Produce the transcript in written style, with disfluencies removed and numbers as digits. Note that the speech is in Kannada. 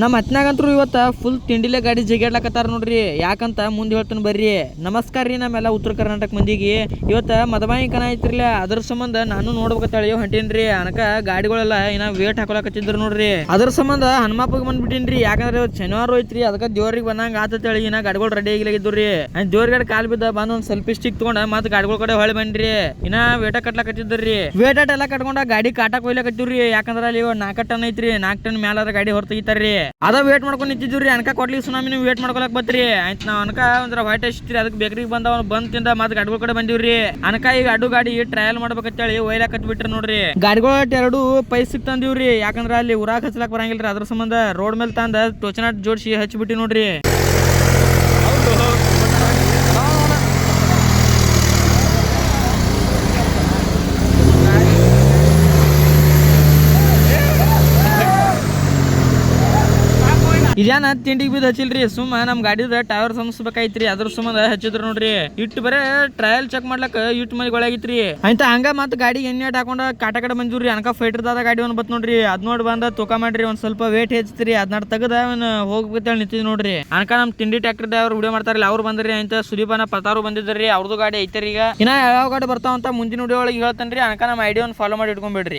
ನಮ್ಮ ಹತ್ನಾಗಂತರು ಇವತ್ತ ಫುಲ್ ತಿಂಡಿಲೆ ಗಾಡಿ ಜಿಗಾಡ್ಲಕತ್ತಾರ ನೋಡ್ರಿ. ಯಾಕಂತ ಮುಂದೆ ಹೇಳ್ತಾನೆ ಬರ್ರಿ. ನಮಸ್ಕಾರ ರೀ ನಮ್ಮೆಲ್ಲ ಉತ್ತರ ಕರ್ನಾಟಕ ಮಂದಿಗೆ. ಇವತ್ತ ಮದಮಾಯಿಕನ ಐತ್ರಿಲ್ಲ, ಅದ್ರ ಸಂಬಂಧ ನಾನು ನೋಡ್ಬೇಕಂತೇಳಿ ಹೊಂಟೇನ್ರಿ. ಅನಕ ಗಾಡಿಗಳೆಲ್ಲ ಇನ್ನ ವೇಟ್ ಹಾಕೊಳಕತ್ತಿದ್ರು ನೋಡ್ರಿ. ಅದ್ರ ಸಂಬಂಧ ಹನುಮಪ್ಪಗೆ ಬಂದ್ಬಿಟ್ಟಿನ್ರಿ. ಯಾಕಂದ್ರೆ ಇವತ್ತು ಶನಿವಾರ ಹೋಯ್ತ್ರಿ, ಅದಕ್ಕೆ ದೇವ್ರಿಗೆ ಬಂದಂಗ ಆತೇಳಿ ಇನ್ನ ಗಾಡಿಗಳು ರೆಡಿ ಆಗಿಲಾಗಿದ್ರಿ. ದೇವ್ರ ಕಾಲ್ ಬಿದ್ದ ಬಂದ್ ಒಂದ್ ಸೆಲ್ಫಿ ಸ್ಟಿಕ್ ತಗೊಂಡ ಮತ್ ಗಾಡಿಗಳ ಕಡೆ ಹೊಳೆ ಬಂದ್ರಿ. ಇನ್ನ ವೇಟ ಕಟ್ಲಾಕತ್ತಿದ್ರಿ. ವೇಟಾಟ್ ಎಲ್ಲ ಕಟ್ಕೊಂಡ ಗಾಡಿ ಕಾಟಕ್ ಹೋಯ್ಲಕತ್ತಿವ್ರಿ. ಯಾಕಂದ್ರ ಅಲ್ಲಿ 4 ಟನ್ ಐತ್ರಿ, 4 ಟನ್ ಮ್ಯಾಲ ಗಾಡಿ ಹೊರತೆಗಿತಾರ್ರಿ. ಅದ ವೇಟ್ ಮಾಡ್ಕೊಂಡು ನಿಂತಿದ್ರಿ. ಅನ್ಕ ಕೊಡ್ಲಿಕ್ಕೆ ಸುನಾಮಿ ವೇಟ್ ಮಾಡ್ಕೊಳಕ್ ಬತ್ರಿ. ಆಯ್ತು ನಾವ್ ಅನ್ಕ ಒಂದ್ರ ವೈಟ್ ಎಷ್ಟ್ರಿ, ಅದಕ್ಕೆ ಬೇಕ್ರಿಗೆ ಬಂದ್ ತಿಂದ ಮತ್ ಗಾಡಿಗಳ ಕಡೆ ಬಂದಿವ್ರಿ. ಅನ್ಕ ಈಗ ಅಡ್ಡು ಗಾಡಿ ಟ್ರಯಲ್ ಮಾಡ್ಬೇಕಂತೇಳಿ ಒಯ್ಲಾಕತ್ ಬಿಟ್ರಿ ನೋಡ್ರಿ. ಗಾಡಿಗಳ 2 ಪೈಸಿಗೆ ತಂದಿವ್ರಿ. ಯಾಕಂದ್ರ ಅಲ್ಲಿ ಊರಾಗ ಹಚ್ಚಲಾಕ್ ಬರಂಗಿಲ್ರಿ. ಅದ್ರ ಸಂಬಂಧ ರೋಡ್ ಮೇಲೆ ತಂದ ಟೋಚನಾಟ್ ಜೋಡಿಸಿ ಹಚ್ಚಿಬಿಟ್ಟಿ ನೋಡ್ರಿ. ಇದೇನ ತಿಂಡಿಗೆ ಬಿದ್ದು ಹಚ್ಚಿಲ್ರಿ, ಸುಮ್ಮ ನಮ್ ಗಾಡಿದ ಟೈರ್ ಸಮಸ್ಬೇಕಾಯ್ತ್ರಿ. ಅದ್ರ ಸಂಬಂಧ ಹಚ್ಚಿದ್ರು ನೋಡ್ರಿ. ಇಟ್ಟು ಬರೇ ಟ್ರಯಲ್ ಚೆಕ್ ಮಾಡ್ಲಕ್ ಇಟ್ಟು ಮಂದಿ ಒಳಗಿತ್ರಿ. ಅಂತ ಹಂಗ ಮತ್ ಗಾಡಿ ಎಣ್ಣೆ ಹಾಕೊಂಡ ಕಾಟ ಕಡೆ ಬಂದಿವ್ರಿ. ಅನ್ಕ ಫೈಟರ್ ದಾದ ಗಾಡಿ ಒಂದ್ ಬತ್ ನೋಡ್ರಿ. ಅದ್ ನೋಡಿ ಬಂದ ತೂಕ ಮಾಡ್ರಿ, ಒಂದ್ ಸ್ವಲ್ಪ ವೇಟ್ ಹೆಚ್ಚತ್ರಿ. ಅದನ್ನ ತೆಗದ ಹೋಗ್ಬೇಕಂತ ನಿಂತಿದ್ ನೋಡ್ರಿ. ಅನ್ಕ ನಮ್ ತಿಂಡಿ ಟ್ಯಾಕ್ಟರ್ ಅವ್ರು ವಿಡಿಯೋ ಮಾಡ್ತಾರಲ್ಲ, ಅವ್ರು ಬಂದ್ರಿ. ಅಂತ ಸುದೀಪನ ಪತಾರು ಬಂದಿದ್ರಿ. ಅವ್ರದ್ದು ಗಾಡಿ ಐತರಿ. ಈಗ ಇನ್ನ ಯಾವ ಗಾಡಿ ಬರ್ತಾವಂತ ಮುಂದಿನ ವಿಡಿಯೋ ಒಳಗೆ ಹೇಳ್ತೇನ್ರಿ. ಅನ್ಕ ನಮ್ಮ ಐಡಿಯಾ ಫಾಲೋ ಮಾಡಿ ಇಟ್ಕೊಂಡ್ಬಿಡ್ರಿ.